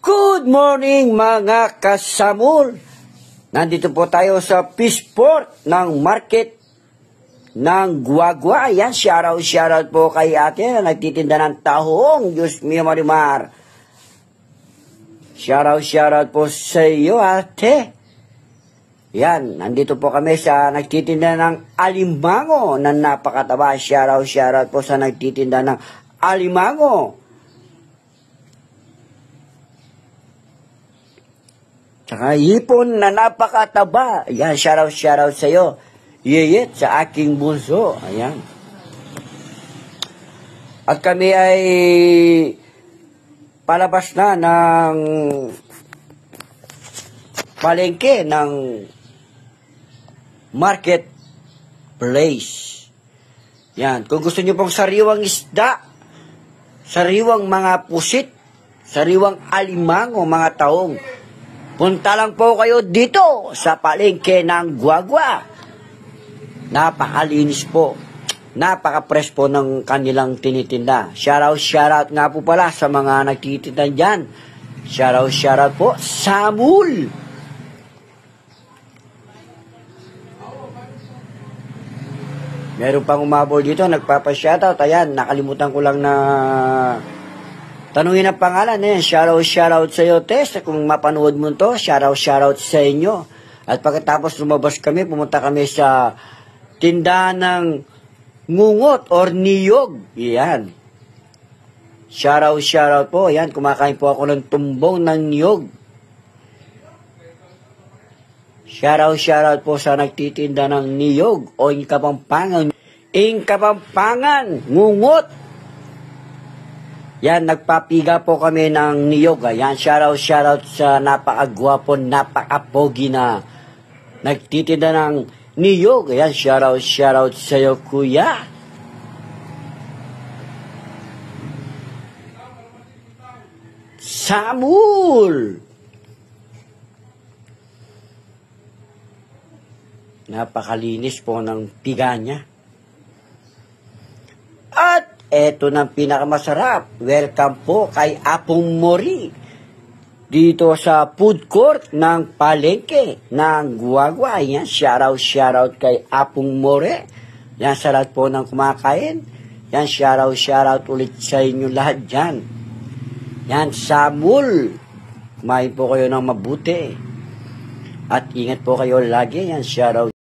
Good morning mga kasamul! Nandito po tayo sa Fishport ng market ng Guagua. Yan, shoutout po kay ate na nagtitinda ng tahong. Diyos mio Marimar. Shoutout po sa iyo ate. Yan, nandito po kami sa nagtitinda ng alimango na napakataba. Shoutout po sa nagtitinda ng alimango. Tsaka hipon na napakataba. Ayan, shoutout sa iyo. Yeyet sa aking bunso. Ayan. At kami ay palabas na ng palengke ng market place. Yan. Kung gusto nyo pong sariwang isda, sariwang mga pusit, sariwang alimango, mga taong, punta lang po kayo dito sa palengke ng Guagua. Napakalinis po. Napaka-fresh po ng kanilang tinitinda. Shoutout nga po pala sa mga nagtitinda dyan. Shoutout po, Samul! Meron pang umabol dito, nagpapa-shoutout. Ayan, nakalimutan ko lang na tanungin ang pangalan. Shoutout sa iyo, Tess. Kung mapanood mo to, shoutout sa inyo. At pagkatapos lumabas kami, pumunta kami sa tindahan ng ngungot or niyog. Yan. Shoutout po. Yan, kumakain po ako ng tumbong ng niyog. Shoutout po sa nagtitinda ng niyog o Kapampangan. Kapampangan, ngungot. Yan, nagpapiga po kami ng niyog. Yan, shoutout sa napakagwapo, napakapogi na nagtitinda ng niyog. Yan, shoutout sa iyo, kuya. Samul! Napakalinis po ng piga niya. At eto ng pinakamasarap. Welcome po kay Apong Mori. Dito sa food court ng palengke ng Guagua. Yan, shoutout kay Apong Mori. Yan, sa lahat po ng kumakain. Yan, shoutout ulit sa inyo lahat dyan. Yan, Samul. Kumain po kayo ng mabuti. At ingat po kayo lagi. Yan, shoutout.